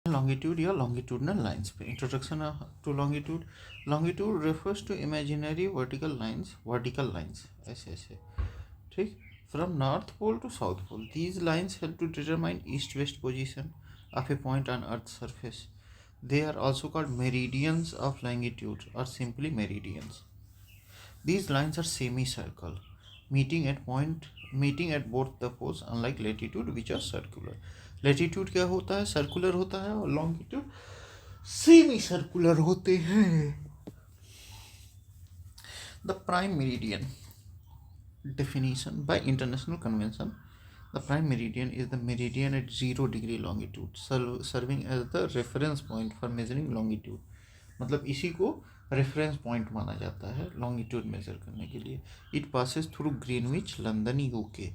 Longitude या longitudinal lines पे introduction to longitude. Longitude refers to imaginary vertical lines ऐसे ऐसे, ठीक, from north pole to south pole. These lines help to determine east west position of a point on earth surface. They are also called meridians of longitude or simply meridians. These lines are semicircle, meeting at both the poles, unlike latitude which are circular. Latitude क्या होता है? Circular होता है, और longitude semi circular होते हैं. The prime meridian definition by international convention. The prime meridian is the meridian at 0 degree longitude, serving as the reference point for measuring longitude. मतलब इसी को रेफरेंस पॉइंट माना जाता है लॉन्गिट्यूड मेजर करने के लिए. It passes through Greenwich, London, UK.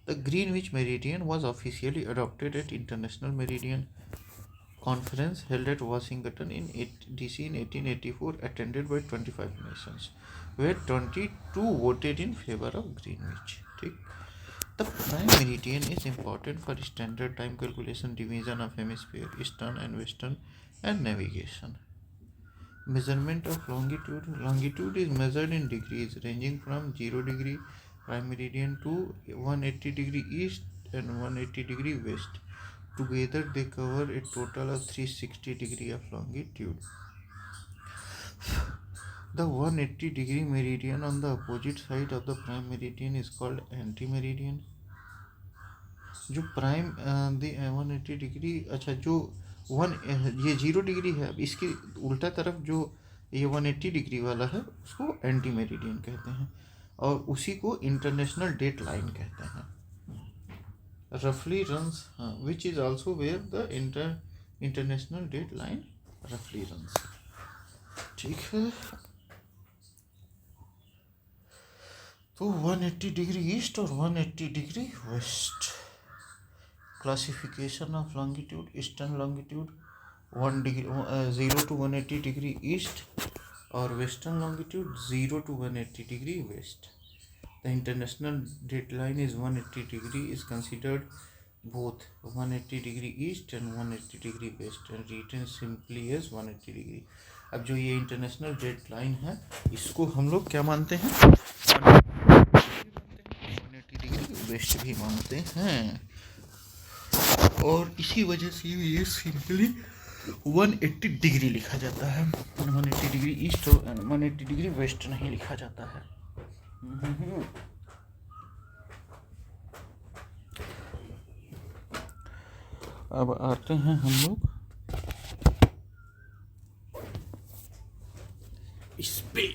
The Greenwich meridian was officially adopted at International Meridian Conference held at Washington in DC in 1884, attended by 25 nations, where 22 voted in favor of Greenwich. ठीक. The prime meridian is important for standard time calculation, division of hemisphere, eastern and western, and navigation. Measurement of longitude. Longitude is measured in degrees, ranging from 0 degree prime meridian to 180 degree east and 180 degree west. Together they cover a total of 360 degree of longitude. The 180 degree meridian on the opposite side of the prime meridian is called anti-meridian. जो prime 180 degree, अच्छा जो ये 0 degree है, अब इसकी उल्टा तरफ जो ये 180 डिग्री वाला है उसको एंटी मेरिडियन कहते हैं, और उसी को इंटरनेशनल डेट लाइन कहते हैं. रफली runs, which is also where the international date line रफली रन्स. ठीक है, तो 180 डिग्री ईस्ट और 180 degree west. Classification of longitude. Eastern longitude 0 to 180 degree east, और western longitude 0 to 180 degree west. The international date line is 180 degree, is considered both 180 degree east and 180 degree west, and written simply as 180 degree. अब जो ये international date line है इसको हम लोग क्या मानते हैं? 180 डिग्री वेस्ट भी मानते हैं, और इसी वजह से ये सिंपली 180 डिग्री लिखा जाता है. 180 डिग्री ईस्ट और 180 डिग्री वेस्ट नहीं लिखा जाता है. अब आते हैं हम लोग इस पे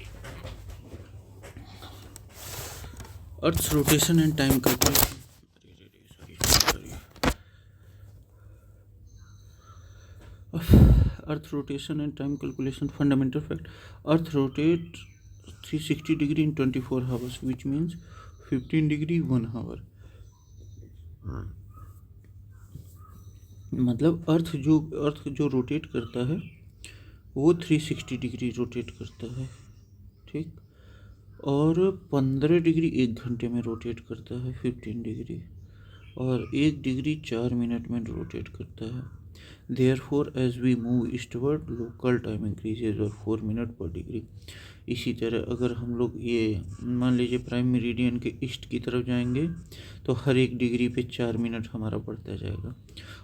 earth rotation and time calculation. Earth rotation and time calculation. Fundamental fact: Earth rotates 360 degree in 24 hours, which means 15 degree 1 hour. मतलब अर्थ जो रोटेट करता है वो 360 डिग्री रोटेट करता है, ठीक, और 15 डिग्री 1 घंटे में रोटेट करता है, 15 डिग्री, और 1 डिग्री 4 मिनट में रोटेट करता है. Therefore, as we move eastward, local time increases और 4 मिनट पर डिग्री. इसी तरह अगर हम लोग ये मान लीजिए प्राइम मेरिडियन के ईस्ट की तरफ जाएंगे तो हर 1 डिग्री पे 4 मिनट हमारा बढ़ता जाएगा,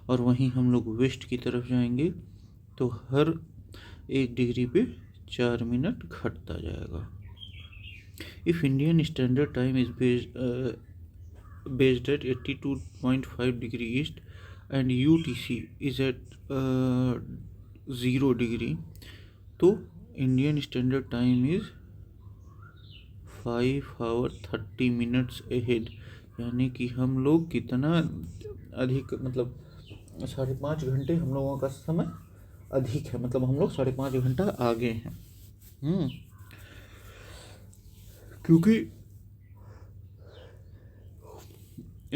और वहीं हम लोग वेस्ट की तरफ जाएंगे तो हर 1 डिग्री पे 4 मिनट घटता जाएगा. If Indian standard time is based at 82.5 degree east and UTC is at 0 degree, तो Indian standard time is 5 hours 30 minutes ahead. यानी कि हम लोग कितना अधिक, मतलब 5.5 घंटे हम लोगों का समय अधिक है, मतलब हम लोग 5.5 घंटा आगे हैं. क्योंकि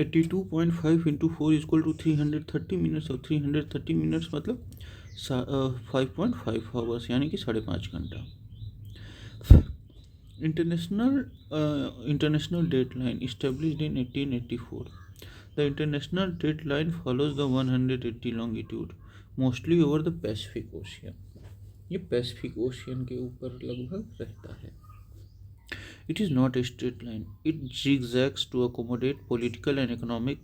82.5 into 4 is equal to 330 minutes, और 330 minutes मतलब 5.5 hours, यानी कि 5.5 घंटा. International date line established in 1884. The international date line follows the 180 longitude. Mostly over the Pacific ocean. ये पैसिफिक ओशियन के ऊपर लगभग रहता है। It is not a straight line, it zigzags to accommodate political and economic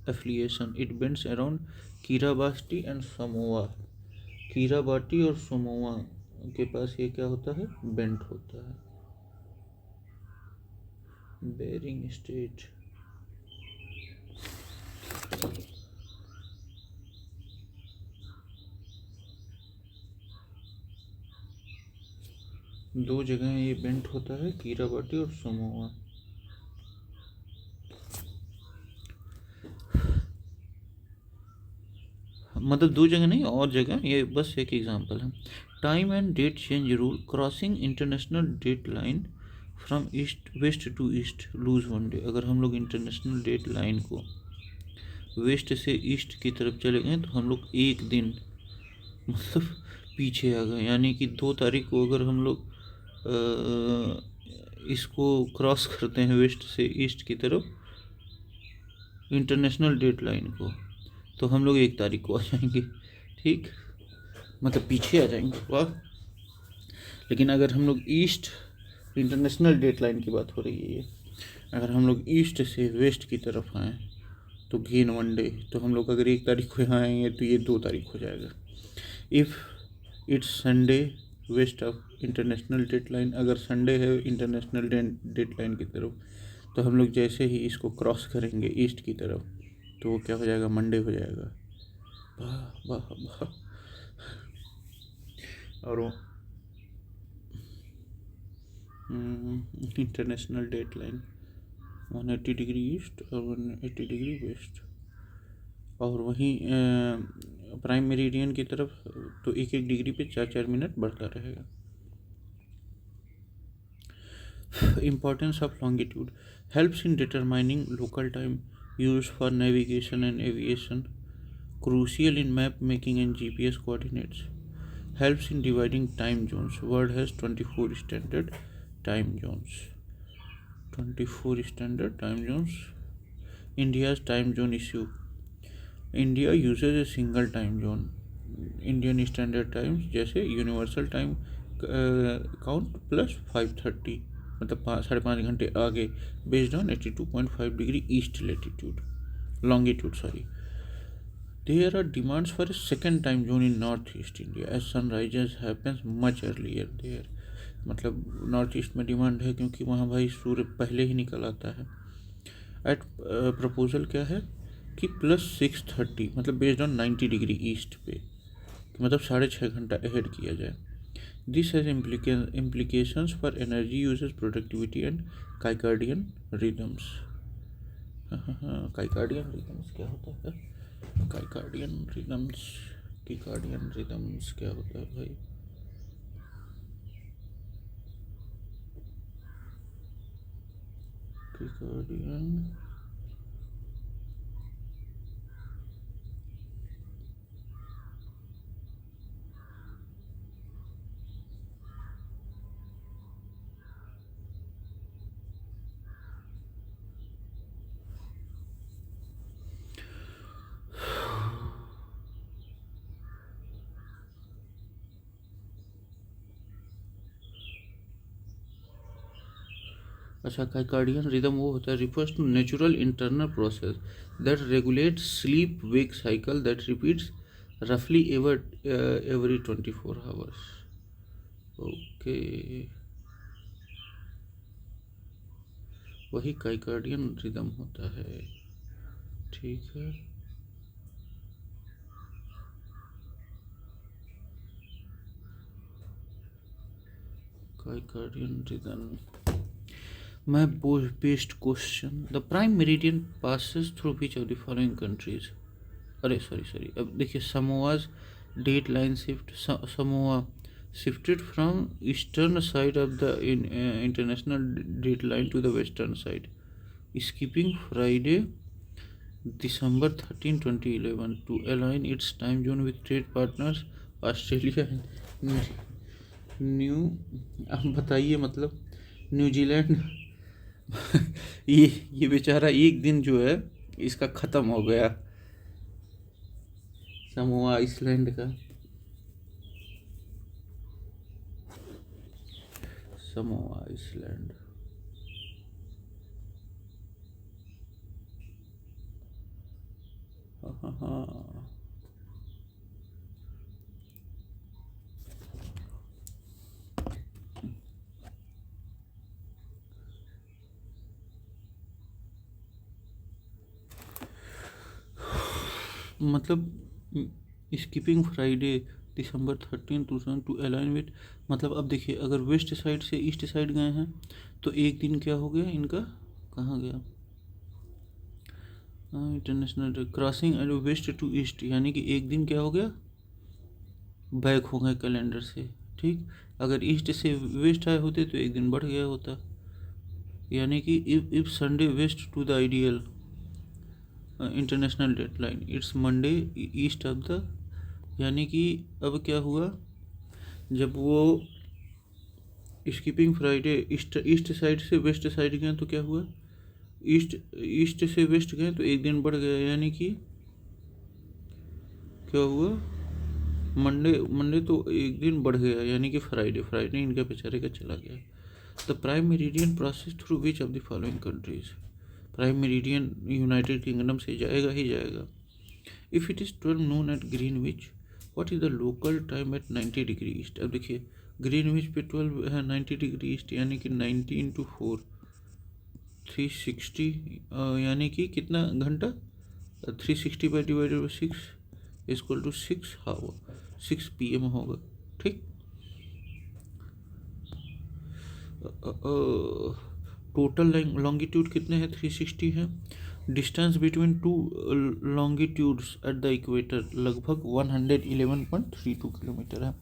affiliation. It bends around Kiribati and Samoa। कीराबाटी और Samoa के पास ये क्या होता है, बेंट होता है। बेरिंग स्ट्रेट, दो जगह ये बेंट होता है, कीराबाटी और समोआ। मतलब दो जगह नहीं, और जगह, ये बस एक एग्जांपल है। Time and date change rule, crossing international date line from east west to east lose one day. अगर हम लोग इंटरनेशनल डेट लाइन को वेस्ट से ईस्ट की तरफ चले गए तो हम लोग एक दिन मतलब पीछे आ गए। यानी कि 2 तारीख को अगर हम लोग इसको क्रॉस करते हैं वेस्ट से ईस्ट की तरफ इंटरनेशनल डेट लाइन को, तो हम लोग 1 तारीख को आ जाएंगे, ठीक, मतलब पीछे आ जाएंगे। वाह। लेकिन अगर हम लोग ईस्ट, इंटरनेशनल डेट लाइन की बात हो रही है, अगर हम लोग ईस्ट से वेस्ट की तरफ आएँ तो गेन 1 डे, तो हम लोग अगर 1 तारीख को यहाँ आएंगे तो ये 2 तारीख हो जाएगा। If it's Sunday west of international date line, अगर संडे है इंटरनेशनल डेट लाइन की तरफ, तो हम लोग जैसे ही इसको क्रॉस करेंगे ईस्ट की तरफ तो वो क्या हो जाएगा, मंडे हो जाएगा। वाह वाह वाह। और वो international date line 180 degree east और 180 डिग्री वेस्ट, और वहीं प्राइम मेरिडियन की तरफ तो 1-1 डिग्री पे 4-4 मिनट बढ़ता रहेगा। Importance of longitude helps in determining local time, used for navigation and aviation, crucial in map making and GPS coordinates, helps in dividing time zones. World has 24 standard time zones. 24 standard time zones. India's time zone issue. India uses a single time zone, Indian Standard Times, जैसे universal time count plus 5:30, मतलब 5.5 घंटे आगे, based on 82.5 degree east latitude longitude sorry. There are demands for a second time zone in north east India as sunrises happens much earlier there. मतलब north east में demand है क्योंकि वहाँ भाई सूर्य पहले ही निकल आता है। एट प्रपोजल क्या है कि +6:30, मतलब बेस्ड ऑन 90 डिग्री ईस्ट पे, मतलब 6.5 घंटा अहेड किया जाए। This has implications for energy uses, productivity and circadian rhythms. Circadian rhythms क्या होता है? काइकार्डियन रिदम्स, कीकार्डियन रिदम्स क्या होता है भाई? कीकार्डियन अच्छा, काइकार्डियन रिदम वो होता है, refers to natural internal process that regulates sleep wake cycle that repeats रफली every 24 hours। ओके, वही काइकार्डियन रिदम होता है, ठीक है। Circadian rhythm. My based question: the prime meridian passes through which of the following countries? अरे sorry, अब देखिए, Samoa's date line shift, Samoa shifted from eastern side of the international date line to the western side, skipping Friday, December 13, 2011 to align its time zone with trade partners Australia and new. अब बताइए, मतलब New Zealand ये बेचारा एक दिन जो है इसका ख़त्म हो गया। समोआ आइसलैंड का, समोआ आइसलैंड। हाँ हाँ हाँ। मतलब skipping Friday December 13 to align with, मतलब अब देखिए अगर वेस्ट साइड से ईस्ट साइड गए हैं तो एक दिन क्या हो गया इनका, कहाँ गया, international crossing and west to east, यानी कि एक दिन क्या हो गया बैक हो गए कैलेंडर से। ठीक, अगर ईस्ट से वेस्ट आए होते तो एक दिन बढ़ गया होता, यानी कि if Sunday west to the ideal international date line it's Monday east of the, यानी कि अब क्या हुआ जब वो स्कीपिंग फ्राइडे ईस्ट साइड से वेस्ट साइड गए तो क्या हुआ, ईस्ट से वेस्ट गए तो एक दिन बढ़ गया, यानी कि क्या हुआ मंडे तो एक दिन बढ़ गया, यानी कि फ्राइडे इनका बेचारे का चला गया। The prime meridian process through which of the following countries, prime meridian United Kingdom से जाएगा ही जाएगा। If it is 12 noon at Greenwich, what is the local time at 90 degree east. अब देखिए ग्रीनविच पे 12 है, 90 डिग्री ईस्ट, यानी कि 90 इंटू 4 360, यानी कि कितना घंटा, 360 by divided by 6 equal to 6 hour, 6 PM होगा। ठीक, टोटल लॉन्गिट्यूड कितने हैं, 360 है। Distance between two longitudes at the equator लगभग 111.32 किलोमीटर है।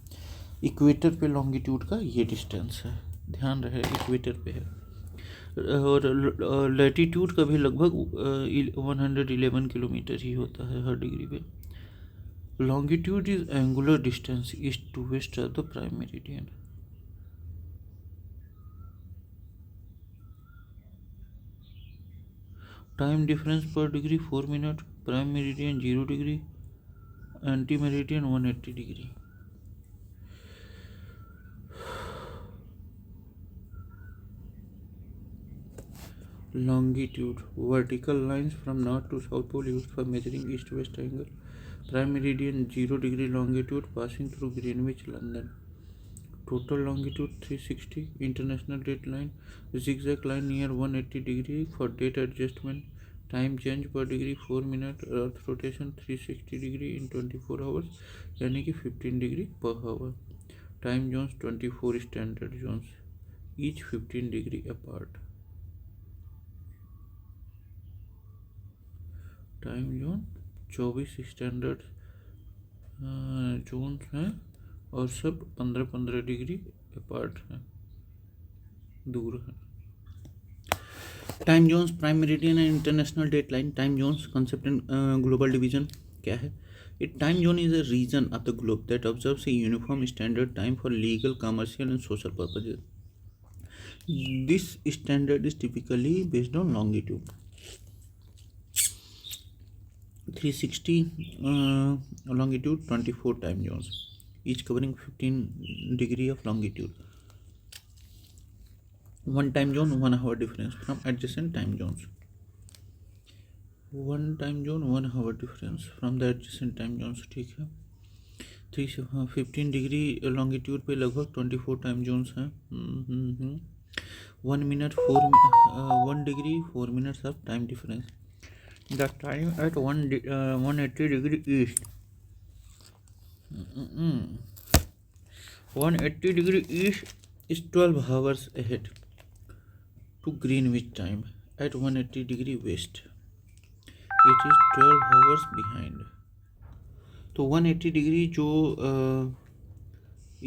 इक्वेटर पे लॉन्गिट्यूड का ये डिस्टेंस है, ध्यान रहे इक्वेटर पे है। और लैटिट्यूड का भी लगभग 111 किलोमीटर ही होता है हर डिग्री पे। Longitude is angular distance east to west of the prime meridian. Time difference per degree 4 minute, prime meridian 0 degree, antimeridian 180 degree. Longitude, vertical lines from north to south pole used for measuring east-west angle. Prime meridian 0 degree longitude passing through Greenwich, London. Total longitude 360. International date line, zigzag line near 180 degree for date adjustment. Time change per degree 4 minute. Earth rotation 360 degree in 24 hours, यानी कि 15 degree per hour. Time zones 24 standard zones, each 15 degree apart. Time zone 24 standard zone हैं और सब 15-15 degree apart हैं, दूर हैं। Time zones, prime meridian and international date line. Time zones concept and global division क्या है? It time zone is a region of the globe that observes a uniform standard time for legal, commercial and social purposes. This standard is typically based on longitude 360, longitude 24 time zones, each covering 15 degree of longitude. One time zone, 1 hour difference from adjacent time zones. One time zone, 1 hour difference from the adjacent time zones. ठीक है, 15 degree longitude पे लगभग 24 time zones हैं। 1 minute 1 degree 4 minutes of time difference. The time at 180 degree east, 180 degree east is 12 hours ahead to Greenwich time. At 180 degree west, it is 12 hours behind. तो 180 degree जो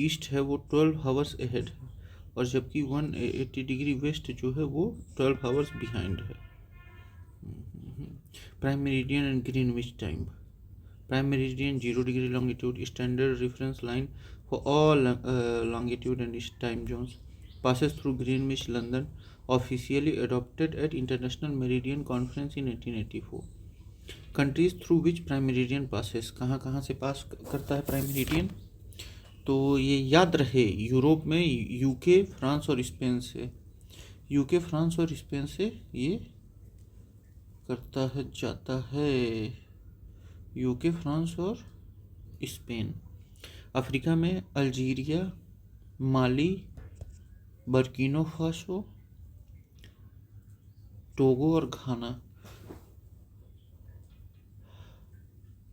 east है वो 12 hours ahead, और जबकि 180 degree west जो है वो 12 hours behind है। Prime meridian and Greenwich time. Prime meridian 0 degree longitude, standard reference line for all longitude and time zones, passes through Greenwich, London, officially adopted at International Meridian Conference in 1884. Countries through which prime meridian passes, कहाँ कहाँ से पास करता है prime meridian? तो ये याद रहे, Europe में यूके, फ्रांस और स्पेन से, यूके, फ्रांस और स्पेन से ये करता है, जाता है, यूके, फ्रांस और स्पेन। अफ्रीका में Algeria, Mali, Burkina Faso, Togo और Ghana.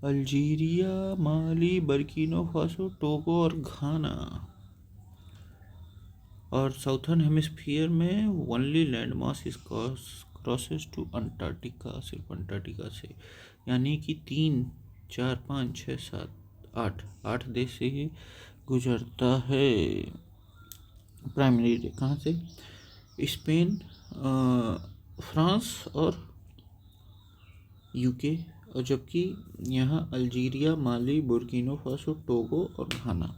Algeria, Mali, Burkina Faso, Togo और घाना। और साउथर्न हेमिस्फीयर में only land mass is crosses to Antarctica, सिर्फ अंटार्कटिका से, यानी कि 3, 4, 5, 6, 7, 8 देश से ही गुजरता है। प्राइमरी कहाँ से? स्पेन, फ्रांस और यूके, और जबकि यहाँ अल्जीरिया, माली, बुर्किनो फासो, टोगो और घाना।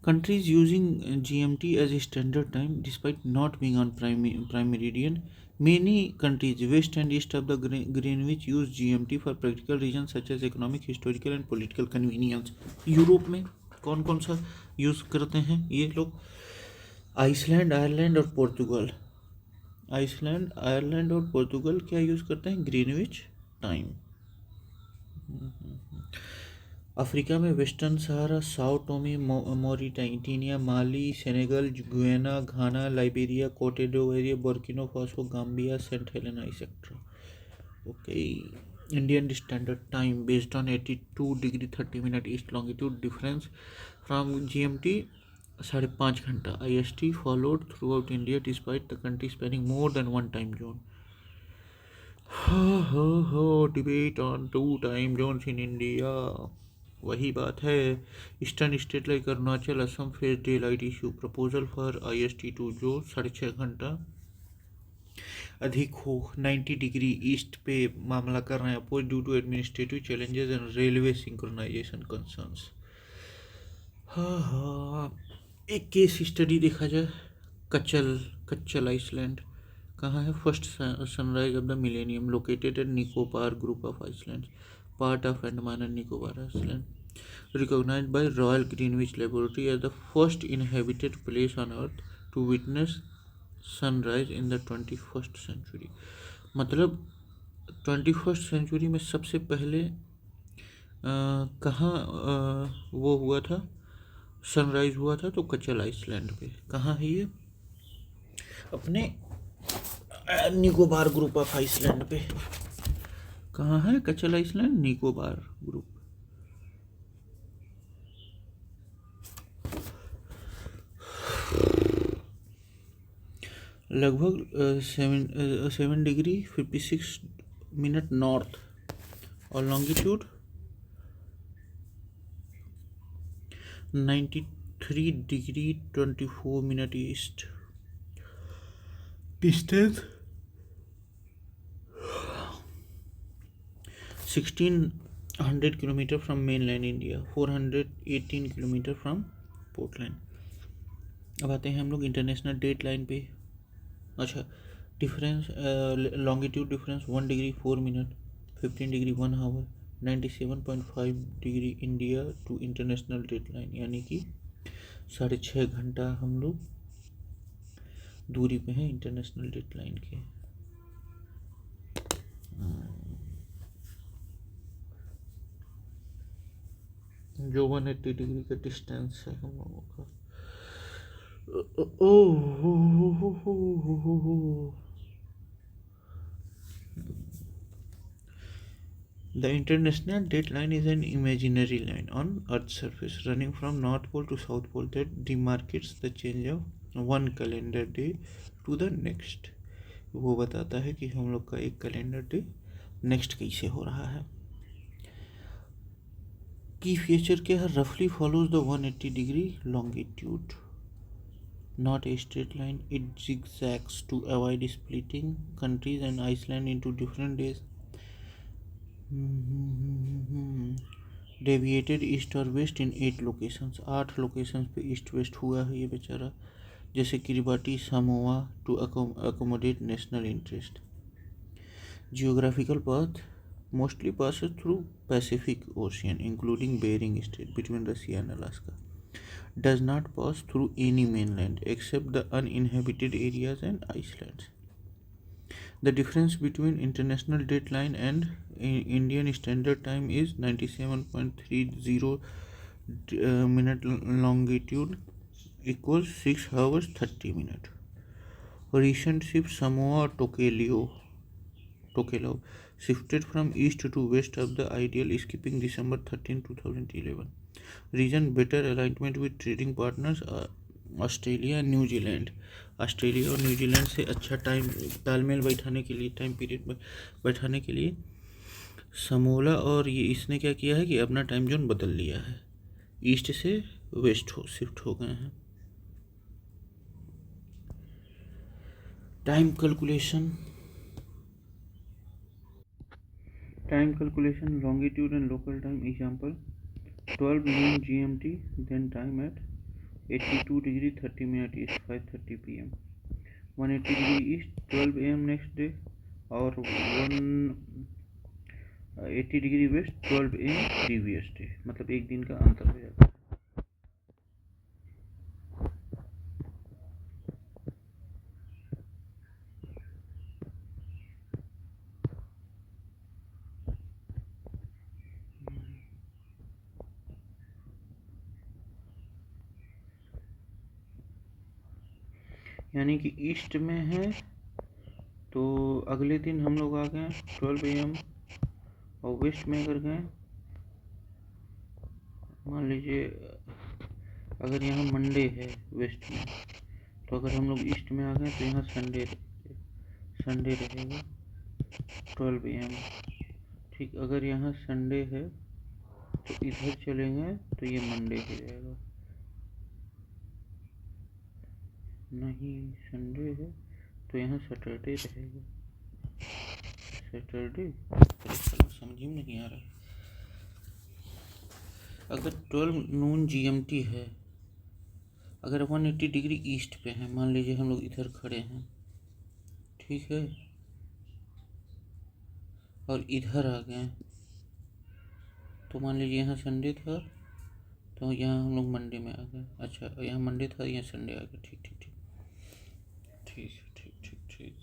Countries using GMT as a standard time despite not being on prime meridian. Many countries west and east of the Greenwich use GMT for practical reasons such as economic, historical and political convenience. Europe में कौन कौन सा use करते हैं ये लोग? Iceland, Ireland और Portugal. Iceland, Ireland और पोर्तुगल क्या यूज़ करते हैं? Greenwich time. अफ्रीका में Western Sahara, Sao Tome, Mauritania, Mali, Senegal, Guyana, Ghana, Liberia, Cote d'Ivoire, Burkina Faso, Gambia, Saint Helena etcetera. Okay. Indian standard time based on 82 degree 30 minute east longitude difference from GMT 5.5 घंटा। IST followed throughout India despite the country spanning more than one time zone. Debate on 2 time zones in India. वही बात है। Eastern state like Arunachal, Assam face day light issue. Proposal for IST2 जो 6.5 घंटा अधिक हो। 90 degree east पे मामला कर रहे हैं oppose due to administrative challenges and railway synchronisation concerns. एक केस स्टडी देखा जाए, कच्चल आइसलैंड कहाँ है? First sunrise of the millennium located at Nicobar group of island, part of Andaman and Nicobar island, recognized by Royal Greenwich Laboratory as the first inhabited place on Earth to witness sunrise in the 21st century। मतलब 21st century में सबसे पहले कहाँ वो हुआ था, sunrise हुआ था? तो कचल आइसलैंड पे। कहाँ है ये? अपने निकोबार ग्रुप ऑफ आइसलैंड पे। कहाँ है कचल आइसलैंड? निकोबार ग्रुप। लगभग 7 डिग्री 56 मिनट नॉर्थ और longitude 93 degree 24 minute east. Distance 1600 kilometre from mainland India, 418 kilometre from Portland. अब आते हैं हम लोग इंटरनेशनल डेट लाइन पे। अच्छा, difference longitude difference 1 degree 4 minute, 15 degree 1 hour, 97.5 degree India to international date line, यानी कि 6.5 घंटा हम लोग दूरी पे हैं इंटरनेशनल डेट लाइन के। जो 180 डिग्री का डिस्टेंस है हम लोगों का। The international date line is an imaginary line on Earth's surface running from North Pole to South Pole that demarcates the change of one calendar day to the next। वो बताता है कि हम लोग का एक कैलेंडर डे नेक्स्ट कैसे हो रहा है। की फीचर क्या है? रफली follows the 180 degree longitude, not a straight line. It zigzags to avoid splitting countries and Iceland into different days। Deviated east और वेस्ट इन 8 लोकेशंस, 8 लोकेशंस पे ईस्ट वेस्ट हुआ है ये बेचारा, जैसे Kiribati, Samoa, to accommodate national interest. Geographical path mostly passes through Pacific Ocean, including Bering Strait between Russia and Alaska. Does not pass through any mainland except the uninhabited areas and islands. The difference between International Dateline and Indian Standard Time is 97.30 minute longitude equals 6 hours 30 minutes. Recent ship Samoa Tokelau shifted from east to west of the ideal, skipping December 13, 2011. Reason better alignment with trading partners Australia New Zealand. Australia और New Zealand से अच्छा time तालमेल बैठाने के लिए, time period बैठाने के लिए समोला और ये इसने क्या किया है कि अपना टाइम जोन बदल लिया है, ईस्ट से वेस्ट शिफ्ट हो गए हैं। Time calculation longitude and local time. Example 12 noon GMT, then time at 82 degree 30 minute east 5:30 pm, 180 degree east 12 am next day, और 180 degree west 12 am previous day, मतलब एक दिन का अंतर हो जाता है। यानी कि ईस्ट में है तो अगले दिन हम लोग आ गए 12 am, और वेस्ट में अगर गए, मान लीजिए अगर यहाँ मंडे है वेस्ट में, तो अगर हम लोग ईस्ट में आ गए तो यहाँ संडे रहेगा 12 am। ठीक, अगर यहाँ संडे है तो इधर चलेंगे तो ये मंडे हो जाएगा, नहीं संडे है तो यहाँ सैटरडे रहेगा, सैटरडे समझ में नहीं आ रहा है। अगर 12 नून जीएमटी है, अगर 180 डिग्री ईस्ट पे है, मान लीजिए हम लोग इधर खड़े हैं, ठीक है, और इधर आ गए, तो मान लीजिए यहाँ संडे था तो यहाँ हम लोग मंडे में आ गए। अच्छा, यहाँ मंडे था, यहाँ संडे आ गया। ठीक ठीक ठीक ठीक ठीक ठीक ठीक।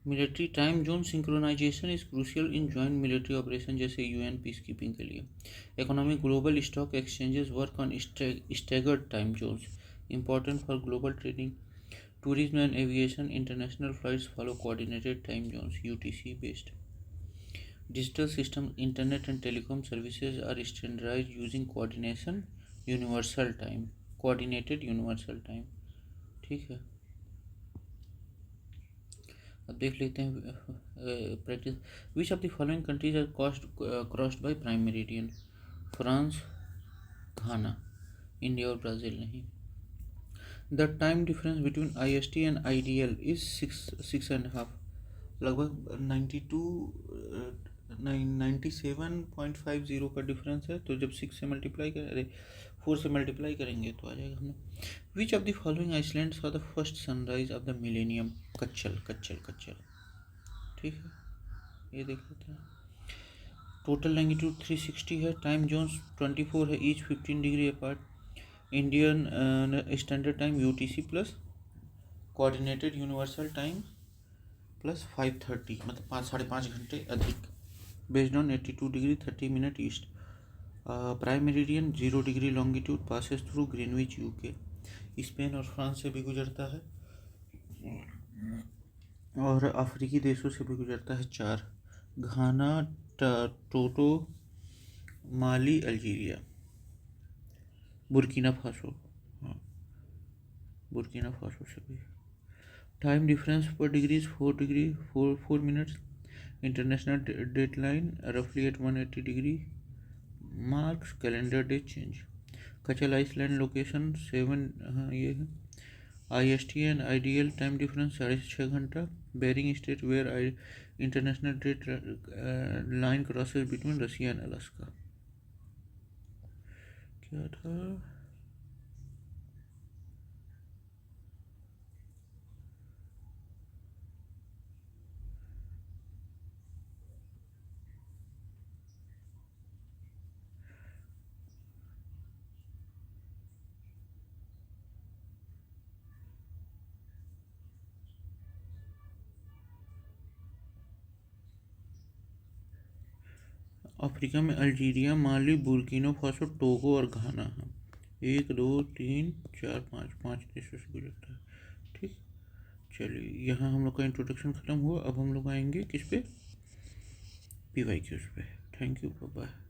Military time zone synchronization is crucial in joint military operation, जैसे यूएन पीस कीपिंग के लिए। Economic global stock exchanges work on staggered time zones, important for global trading, tourism and aviation. International flights follow coordinated time zones, UTC based. Digital systems, internet and telecom services are standardized using coordinated universal time। ठीक है, अब देख लेते हैं practice. Which of the following countries are crossed by prime meridian? France, Ghana, India और Brazil नहीं। The time difference between IST and IDL is 6.5, लगभग 97.50 का डिफरेंस है। तो जब 6 से मल्टीप्लाई करें, अरे 4 से मल्टीप्लाई करेंगे तो आ जाएगा हमें। Which of the following islands for the first sunrise of the millennium? Katchal. ठीक है, ये देख लेते हैं। टोटल लैंगिट्यूड 360 है, टाइम जोन्स 24 है, each 15 degree apart. Indian standard time UTC plus coordinated universal time plus 5:30, मतलब 5-5.5 घंटे अधिक, based on 82 degree 30 minute east. Prime meridian 0 degree longitude passes through Greenwich UK, Spain और फ्रांस से भी गुजरता है और अफ्रीकी देशों से भी गुजरता है 4, Ghana, Togo, Mali, Algeria, Burkina Faso, हाँ बुर्किना फासो से भी। Time difference per degree 4 minutes. International date line रफली at 180 degree marks calendar day change. Katchal island location 7, हाँ ये है। IST and IDL time difference 6.5 घंटा। Bering strait where international date line crosses between Russia and Alaska. क्या था? Africa में Algeria, Mali, Burkina Faso, Togo और Ghana है। 1 2 3 4 5 देशों से गुजरता है। ठीक, चलिए यहाँ हम लोग का इंट्रोडक्शन ख़त्म हुआ। अब हम लोग आएंगे किस पे, PYQs पे। Thank you, bye.